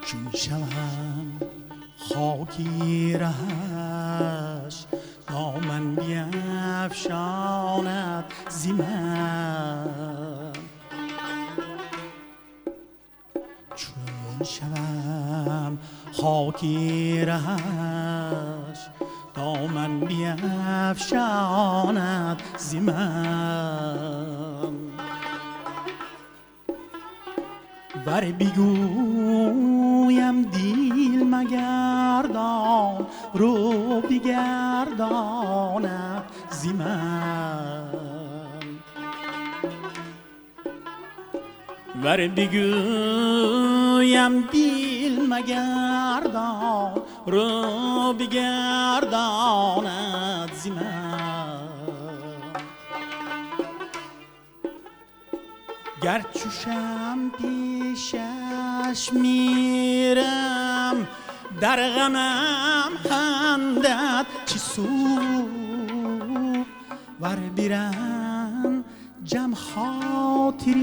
چون شوم خاکی رهش دامن بیفشاند زی من. چون شوم خاکی رهش دامن بیفشاند زی من. ور بگویم دیل مگردان رو بگرداند زی من. ور بگویم دیل مگردان رو بگرداند زی من. گر چوشم پیشش میرم در غمم خندد چی سود. ور بیرن جم خاطری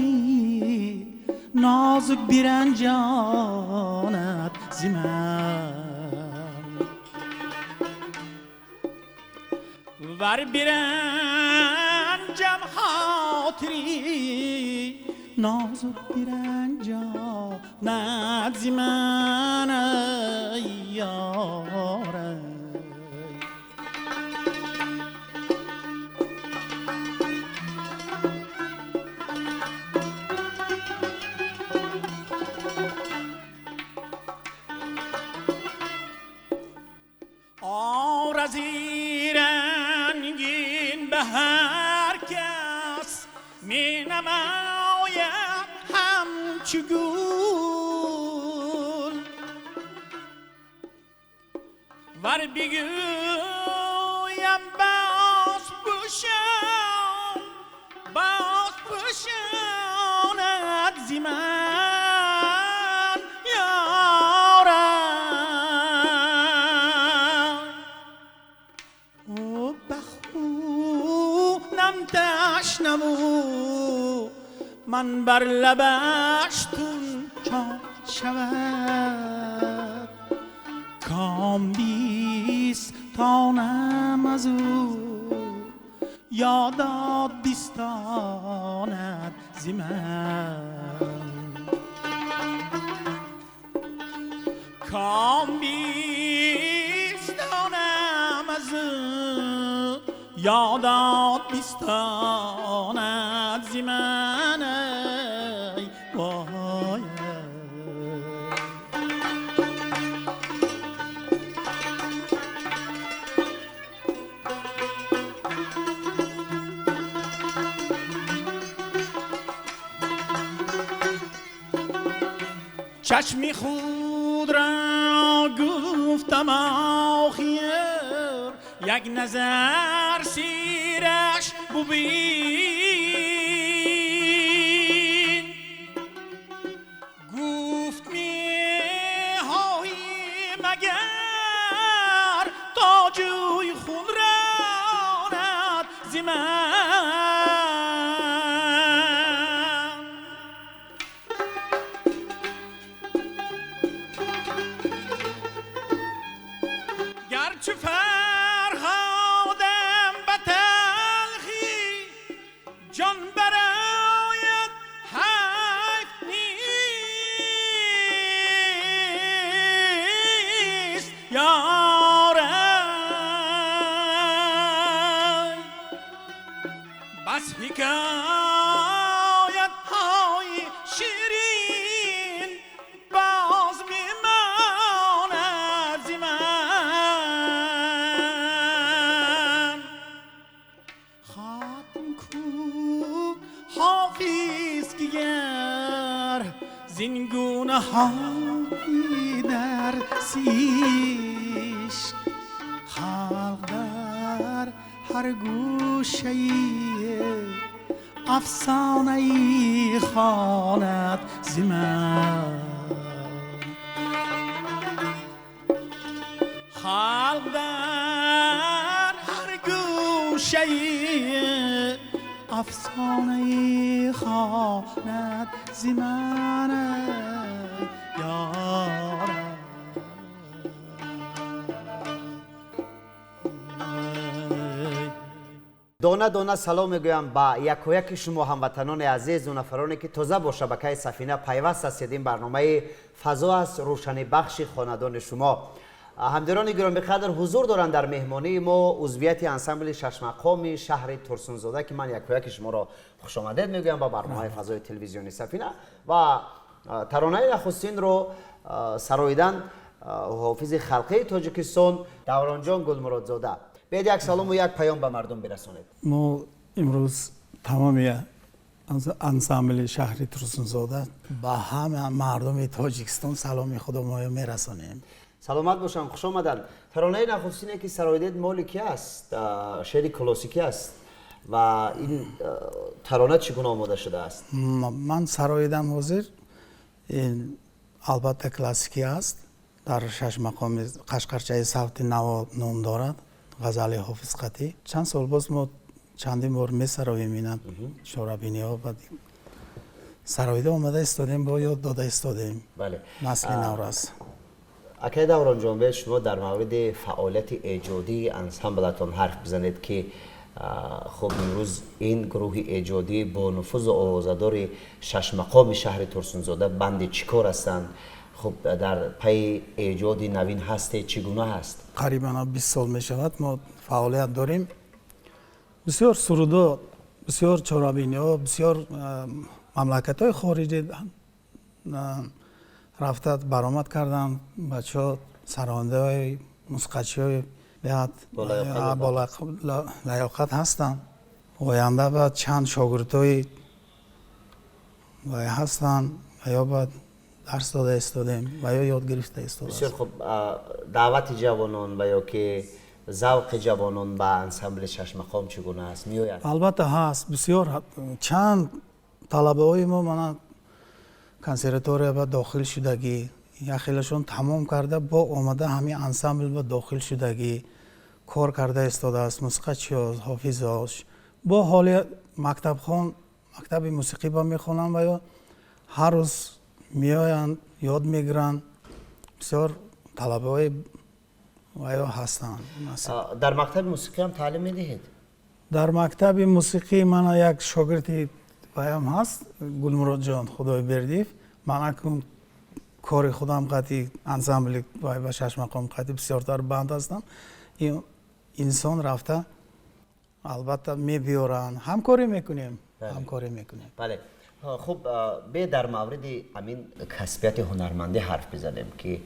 نازک بیرنجاند زی من. ور بیرن جم خاطری نازک بیرنجاند زی من ای یاره. آرزی رنگین به هر کس می نماید همچو گل. ور بگویم باز پوشاند زی من یارم. او بخونم تشنمو من بر لبش تون چون شود. کام بیستانم از او یادات بیستاند زی من. کام بیستانم از او یادات بیستاند زی من ای وای. چشمی خود را گفتم آخر یک نظر سیرش ببین. گفت می‌خواهی مگر تا جوی خون راند زی من. گرچه فرهادم به تلخی جان برایت حیف نیست یارم. بس حکایت های شیرین باز میماند زی من. خاتم کو حافظ که گر زین گونه هایی در سیش خلق در هر گوشه‌ای افسانه‌ای خواند زی من. خلق در هر گوشه‌ای افسانه‌ای خواند زی من ای یار. دانه دانه سلام میگویم با یکایک شما هموطنان عزیز و نفرانی که تازه با شبکه سفینه پیوست هستید. برنامه فضا است، روشنی بخش خاندان شما. همدران گرامی قدر حضور دارند در مهمانی ما عضویت انسمبل شش مقامی شهر ترسونزاده که من یکایک شما را خوش آمدید میگویم با برنامه فضای تلویزیونی سفینه و ترانه نخستین رو سراییدن حافظ خلقی تاجیکستان دوران جان گلمرادزاده. بیاید یک سلام و یک پیام به مردم برسانید. ما امروز تمامی انسامبل شهر ترسونزاده با همه مردم تاجیکستان سلام خدا ما میرسانیم. سلامت باشن، خوش آمدن. ترانه نخستینه که سراییدید مال کی است؟ شعر کلاسیکی است و این ترانه چگونه آماده شده است؟ من سراییدم حاضر این البته کلاسیکی است، در شش مقام قشقرچه صوت نوا نام دارد، غزل حافظ قطی. چند سال باز ما چندین بار می سراییم اینم شورابینی ها و سراییده آمده استادیم با یاد داده استادیم. بله. نسل نوراست. اکید دوران جان شما در مورد فعالیت ایجادی انسامبلتون حرف بزنید که خب امروز این گروه ایجادی با نفوذ آوازه‌دار شش مقام شهر ترسونزاده بند چیکار هستند؟ خب در پی ایجاد نوین هسته چگونه هست؟ قریباً 20 سال می شود ما فعالیت داریم. بسیار سرودا، بسیار چرابینی ها، بسیار مملکت های خارجی رفته برآمد کردن. بچه ها سرانده های موسیقیچی های با لیاقت هستند. آینده بعد چند شاگرد های هستند و یا بعد درس داده استادیم و یا یاد گرفته استاد. بسیار خوب. دعوت جوانان و یا که ذوق جوانان به انسامبل شش مقام چگونه است؟ میآید؟ البته هست. بسیار چند طلبه های ما من کنسرتوری به داخل شدگی یا خیلیشون تمام کرده با آمده همین انسامبل به داخل شدگی کار کرده استاد است. موسیقیچی ها، حافظاش با حال مکتب خان مکتب موسیقی با میخونن و یا هر روز میآیند یاد میگیرن. بسیار طلبه های و یا هستند. در مکتب موسیقی هم تعلیم میدهید؟ در مکتب موسیقی من یک شاگردی هم هست، گلمراد جان خدای بردیف. من اکنون کار خودم قطعی انسامبل و شش مقام قطعی بسیارتر بند هستم. این انسان رفته البته میبیارن همکاری میکنیم. بله. خب به در مورد همین کسبیت هنرمندی حرف بزنیم که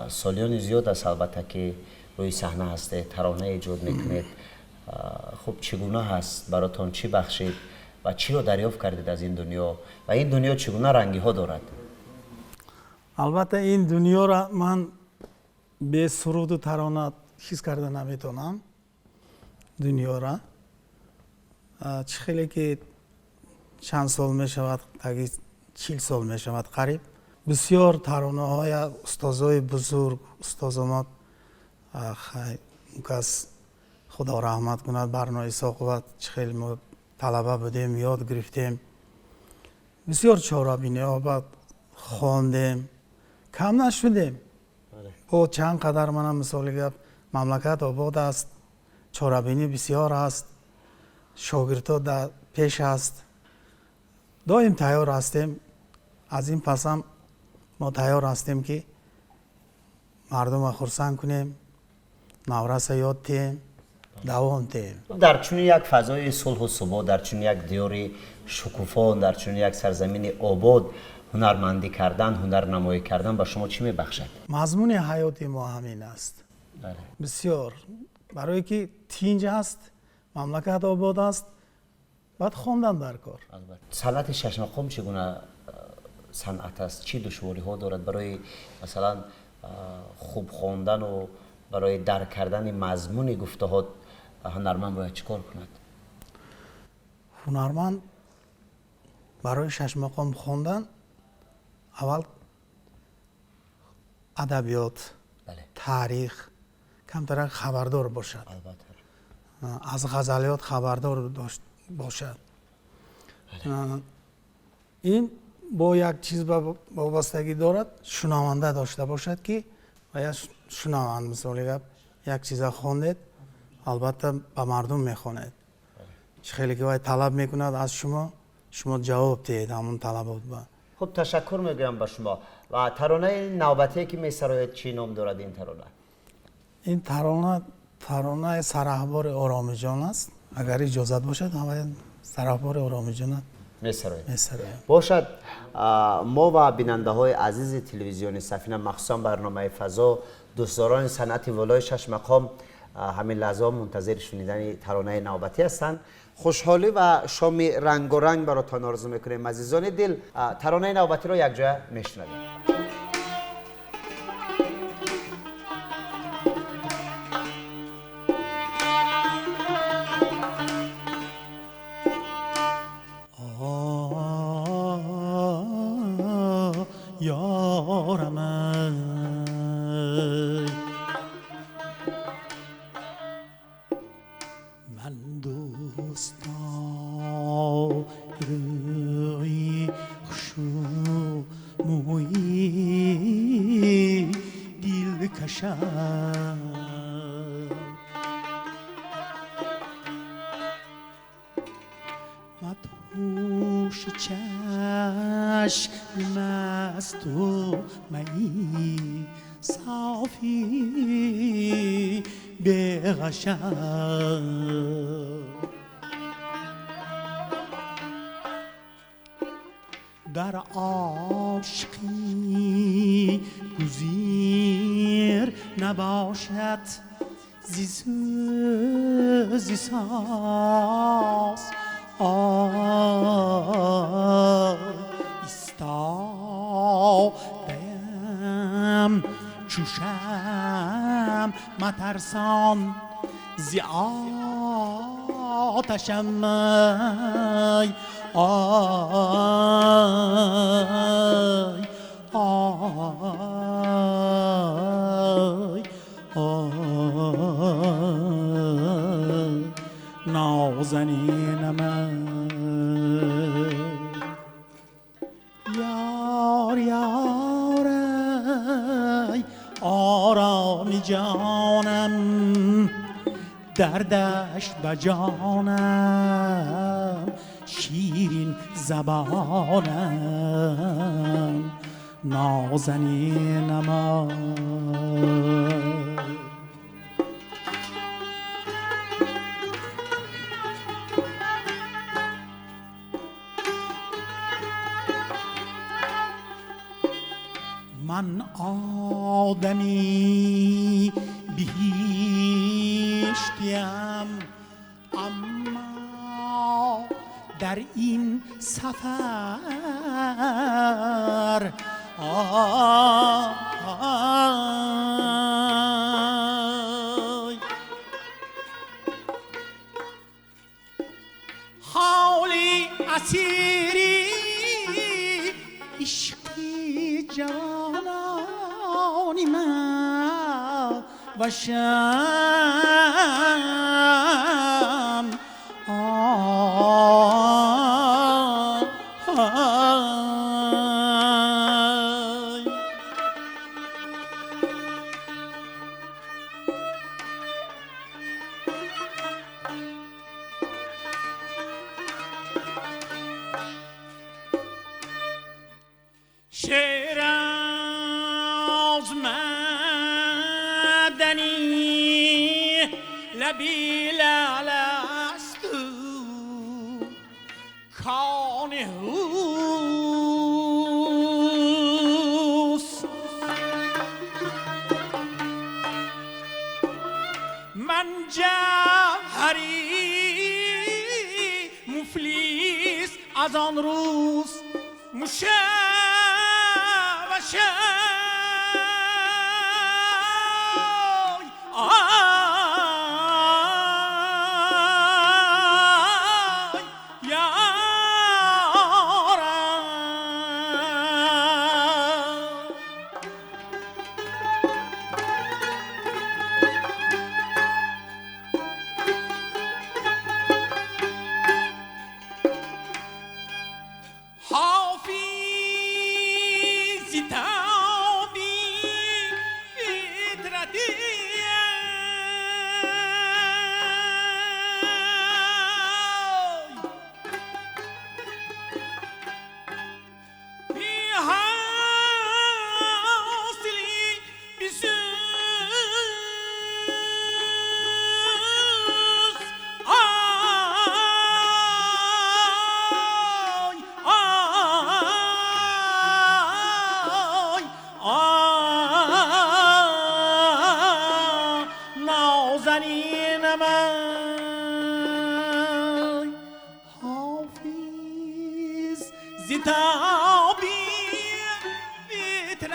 سالیان زیاد است البته که روی صحنه هسته، ترانه ایجاد میکنید. خب چگونه هست براتون؟ چی بخشید و چی رو دریافت کردید از این دنیا و این دنیا چگونه رنگی ها دارد؟ البته این دنیا را من به سرود و ترانه حس کرده نمیتونم. دنیا را چه خیلی که چند سال می شود، تاکی 40 سال می شود قریب، بسیار ترانه های استادای بزرگ، استاد کس خدا رحمت کند برنامه ساقوت چه خیلی ما طلبه بودیم یاد گرفتیم. بسیار چارابینی ها بعد خواندیم، کم نشدیم. با چند قدر منم مثال گفت مملکت آباد است، چارابینی بسیار است، شاگردها در پیش است. دائم تیار هستیم. از این پس هم ما تیار هستیم که مردم را خرسند کنیم، نورس یاد دهیم، دوام دهیم. در چون یک فضای صلح و ثبات، در چون یک دیار شکوفا، در چون یک سرزمین آباد هنرمندی کردن، هنرنمایی کردن با شما چی میبخشد؟ مضمون حیات ما همین است. بله. بسیار برای که تینج است، مملکت آباد است، باید خواندن در کار. صنعت شش مقام چگونه صنعت است؟ چی دشواری ها دارد برای مثلا خوب خواندن و برای درک کردن مضمون گفته ها؟ هنرمند باید چیکار کند؟ هنرمند برای شش مقام خواندن اول ادبیات، تاریخ کمتر خبردار باشد. از غزلیات خبردار باشد. این با یک چیز وابستگی دارد، شنونده داشته باشد که و یا شنوند مثال یک چیز خواندید البته به مردم میخواند. خیلی که باید طلب میکند از شما جواب دهید همون طلبات با. خب تشکر میگویم با شما. و ترانه نوبتی که میسراید چی نام دارد این ترانه؟ این ترانه سرحبار آرام جان است. اگر اجازت باشد باید سرحبار آرام جان میسراید. میسراید. باشد ما و بیننده های عزیز تلویزیون سفینه مخصوصا برنامه فضا دوستداران صنعت والای شش مقام همین لحظه منتظر شنیدن ترانه نوبتی هستند. خوشحالی و شام رنگ و رنگ براتان آرزو میکنیم عزیزان دل. ترانه نوبتی رو یک جا میشنویم. یارم من دوست داری خوشویی دل کشم مدهوش چشم است و مایی صافی بغشم در عاشقی گزیر نباشد زی ساز ایستادم چوشم مترسان زی آتشم آی آی آی نازنین من یار یار ای آرامی جانم در دشت بجانم شیرین زبانم نازنینم من آدمی بهشتیم اما در این سفر حالی اسیری عشقی جوانانی من باشم شعر از مدنی لبی لعل است کان اوست من جوهری مفلیس از آن روز حافظ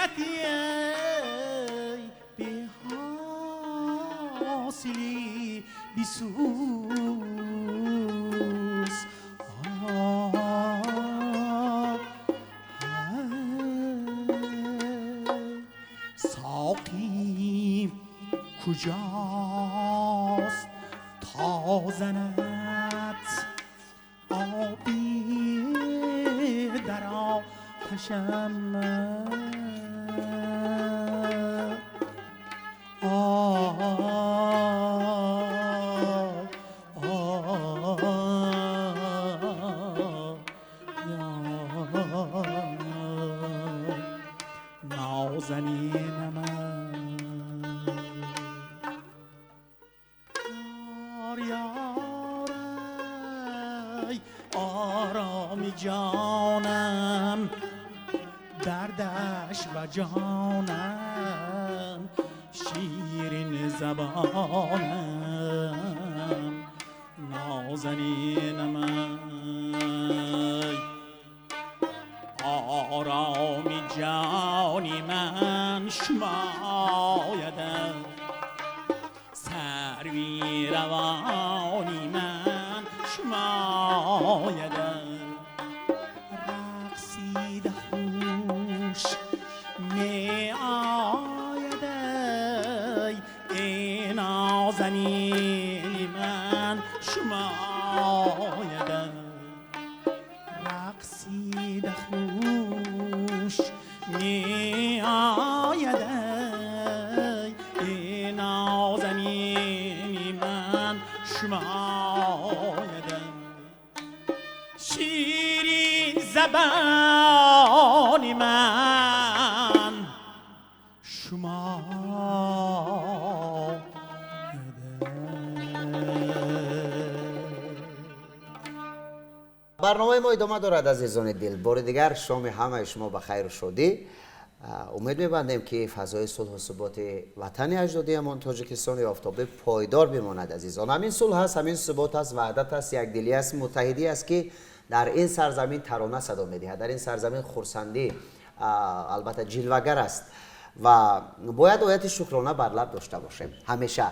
حسرتی به حاصلی بیسوز ساقی کجاست تا زند آبی در آتشم نازنینم یار ای آرامی جانم دردش و جانم شیرین زبانم نازنینم ای آرامی جانی من شمایدم سروی روانی من شمایدم رقصیده خوش می آیده ای نازنینی من شمایدم رقصیده خوش می آیده ای نازنینی من شمایدم شیرین زبانی من برنامه ما ادامه دارد عزیزان دل. بار دیگر شام همه شما به خیر و شادی. امید می‌بندیم که فضای صلح و ثبات وطن اجدادیمان تاجیکستان آفتابی پایدار بماند عزیزان. همین صلح است، همین ثبات است، وحدت است، یکدلی است، متحدی است که در این سرزمین ترانه صدا می‌دهد. در این سرزمین خرسندی البته جلوه‌گر است و باید آیت شکرانه بر لب داشته باشیم همیشه.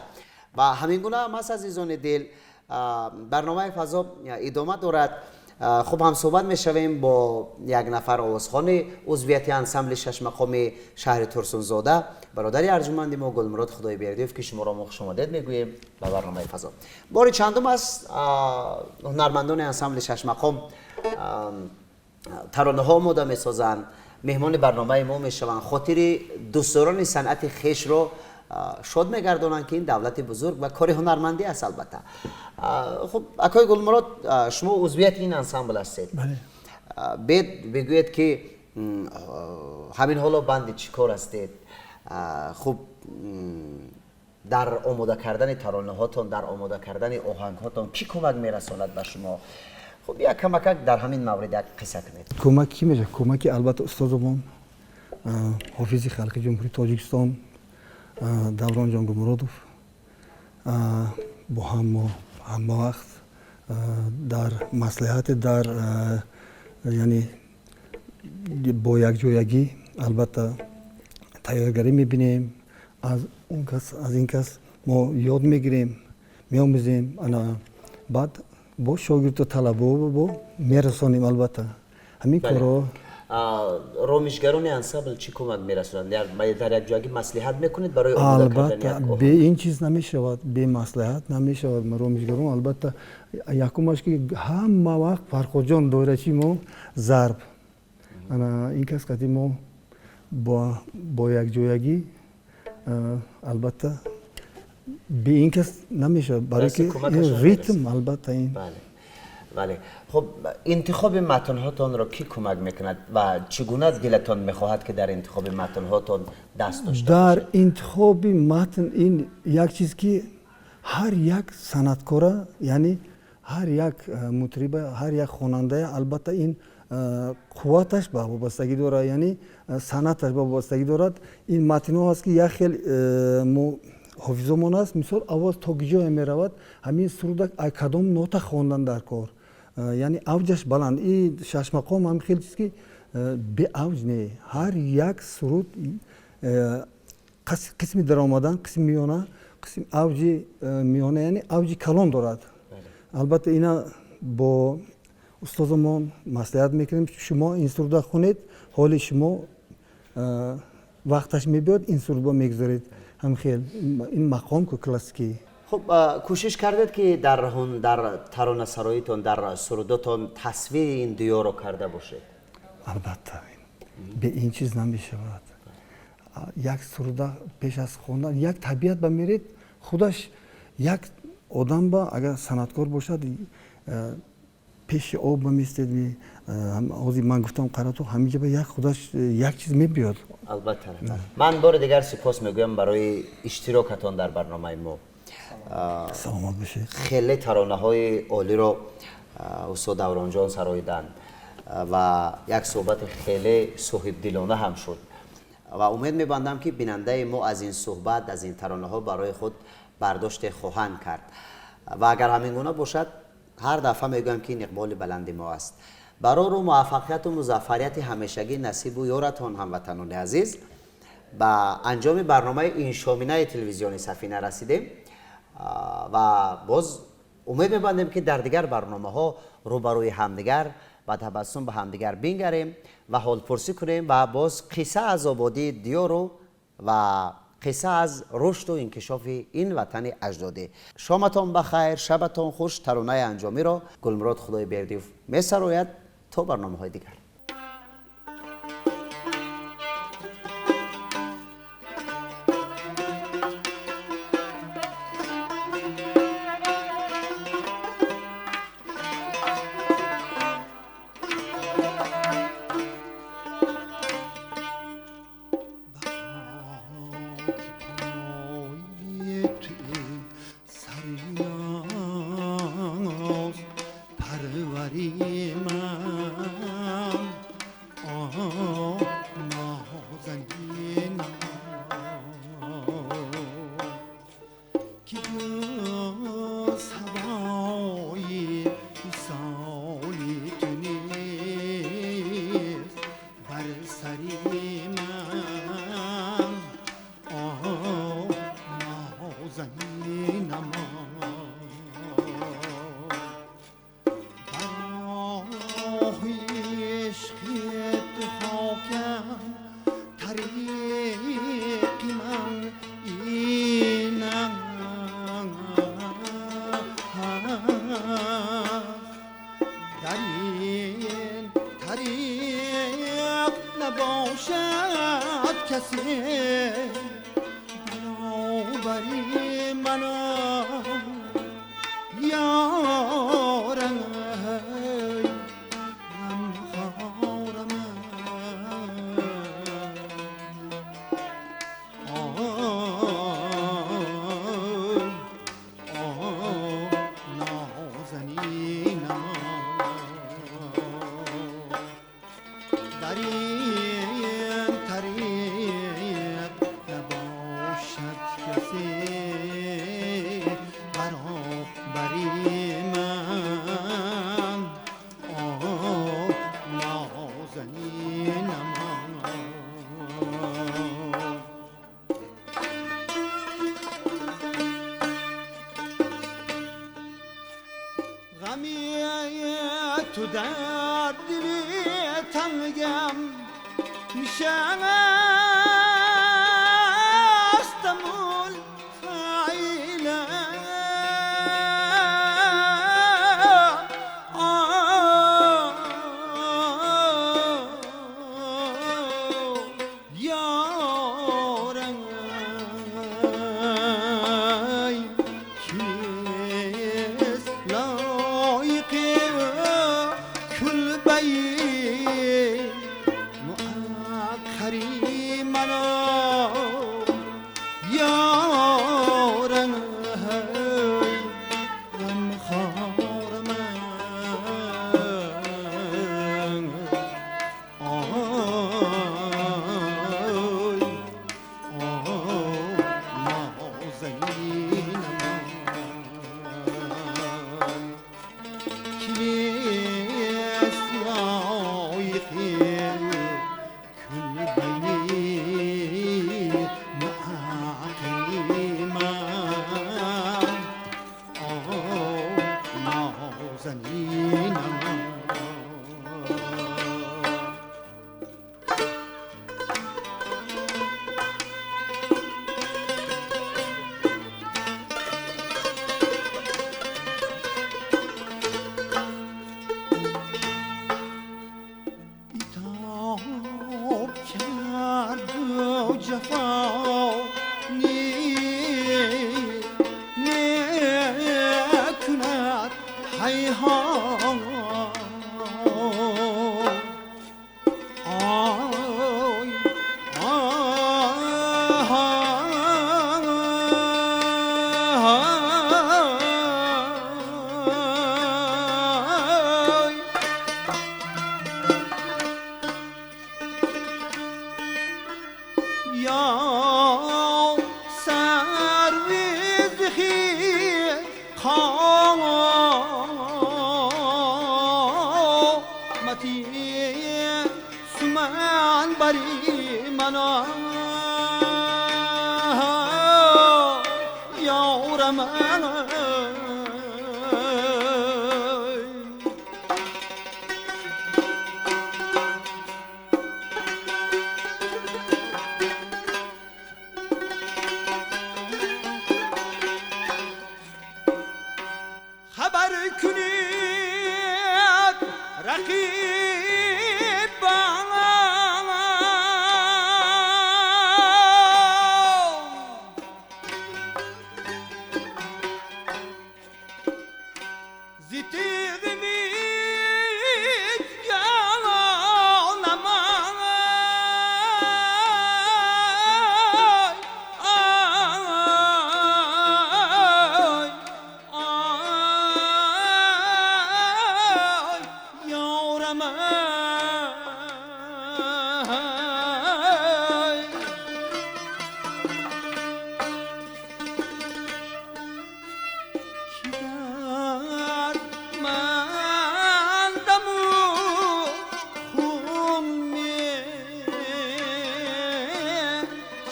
و همین گونه هم است عزیزان دل. برنامه فضا ادامه دارد. خب هم صحبت میشویم با یک نفر آوازخوان عضویت انسمبل شش مقامی شهر ترسونزاده، برادری ارجمند ما گلمراد خدایبردیف که شما را خوش آمدید میگوییم به برنامه فضا. بار چندم است هنرمندان انسمبل شش مقام ترانه ها آماده میسازند، مهمان برنامه ما میشوند، خاطر دوستداران صنعت خویش را شاد میگردانند که این دولت بزرگ و کار هنرمندی است. البته خب اکای گلمراد شما عضویت این انسمبل هستید. بله. بگویید که همین حالا بند چی کار هستید؟ خب در آماده کردن ترانه هاتون، در آماده کردن آهنگ هاتون کی کمک میرساند به شما؟ خب یک کمک در همین مورد یک قصه کنید. کمک کی میشه؟ کمک البته استادمون حافظ خلق جمهوری تاجیکستان دوران جان گلمرادوف با هم وقت در مصلحت در یعنی با یک جویگی البته تیارگری میبینیم. از این کس ما یاد میگیریم، میآموزیم، بعد با شاگرد و طلبه با میرسانیم. البته همین کارا رامیشگران انسمبل چی کمک میرسونند؟ در یک جایی مصلحت میکنید برای آماده کردن یک البته به این چیز نمیشود، به مصلحت نمیشود. رامیشگران البته یکمش که همه وقت فرخ جان دایرچی ما ضرب این کس که ما با یک جایگی البته به این کس نمیشه برای که ریتم البته این. بله. خب انتخاب متن هاتون را کی کمک میکند و چگونه دلتان میخواهد که در انتخاب متن هاتون دست داشته در انتخاب متن این یک چیز که هر یک صنعتکار یعنی هر یک مطرب، هر یک خواننده البته این قوتش به وابستگی دارد، یعنی صنعتش به وابستگی دارد. این متن ها هست که یک خیلی حافظمون است، مثال آواز تا کجا میرود، همین سرودک ای کدام نوتا خواندن در کار، یعنی اوجش بلند. این شش مقام هم خیلی چیز که به اوج نه. هر یک سرود قسم درآمدن، قسم میانه، قسم اوج میانه، یعنی اوج کلان دارد. البته اینا با استادمون مصلحت میکنیم شما این سرود خونید، حال شما وقتش میبیاد این سرود میگذارید. هم خیلی این مقام که کلاسیکی. خب کوشش کردید که در ترانه سراییتون، در سروداتون تصویر این دیار رو کرده باشه؟ البته به این چیز نمیشود. یک سرود پیش از خواندن یک طبیعت بمیرید، خودش یک آدم با اگر صنعتکار باشد پیش آب بمیستید، آزی من گفتم قراتو همینجا به یک خودش یک چیز میبیاد. البته من بار دیگر سپاس میگویم برای اشتراکتان در برنامه ما. سلامت باشید. خیلی ترانه های عالی رو استاد دوران جان سراییدن و یک صحبت خیلی صاحب دلانه هم شد و امید میبندم که بیننده ما از این صحبت، از این ترانه ها برای خود برداشت خواهند کرد و اگر همین گونه باشد هر دفعه میگویم که این اقبال بلند ما است. برای رو موفقیت و مظفریت همیشگی نصیب و یارتان هموطنان عزیز. با انجام برنامه این شامینه تلویزیونی سفینه رسیدیم و باز امید میبندیم که در دیگر برنامه ها روبروی همدیگر و تبسم به همدیگر بینگریم و حال پرسی کنیم و باز قصه از آبادی دیارو و قصه از رشد و انکشاف این وطن اجدادی. شامتان بخیر، شبتان خوش. ترانه انجامی را گلمراد خدای بردیف می سراید تا برنامه های دیگر. تو در دل تنگم میشم استمول خیله یارم کیست لایق کل بی مؤخری یا سرویز خیر قامتی سمن بری منا یارم خبر کنید رقیبان زیتیغ مید جانم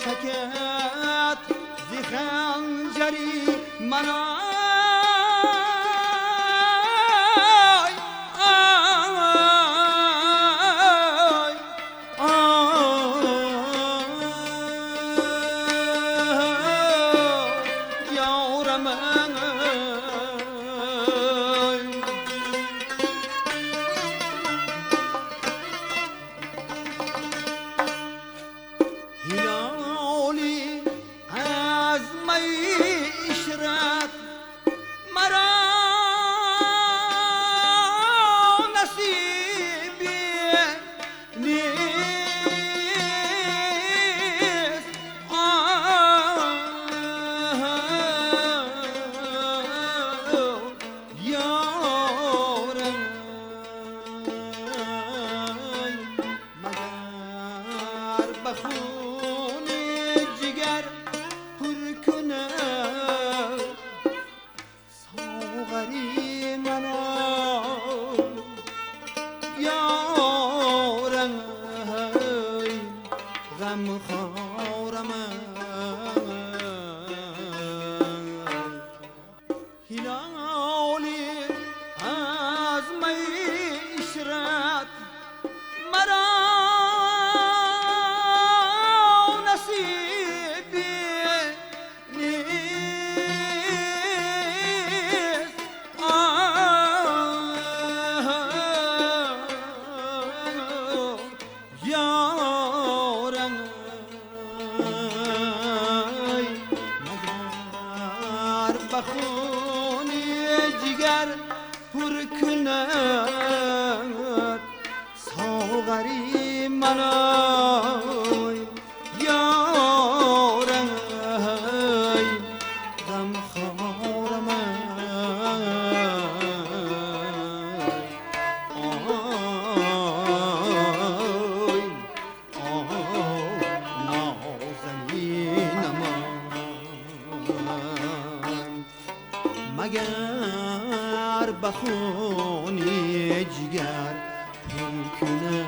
شکت زی خنجری من یارم هلالی از معیشرت مرا نصیبی نیست یارم مگر بخون جگر پر کنه ساغری منو یارم غم خورم هلالی از معیشرت مرا نصیبی نیست یارم مگر بخونی جگر پر کند ساغری منای یارم غم خورم نازنینم مگر بخونی جگر پر کنه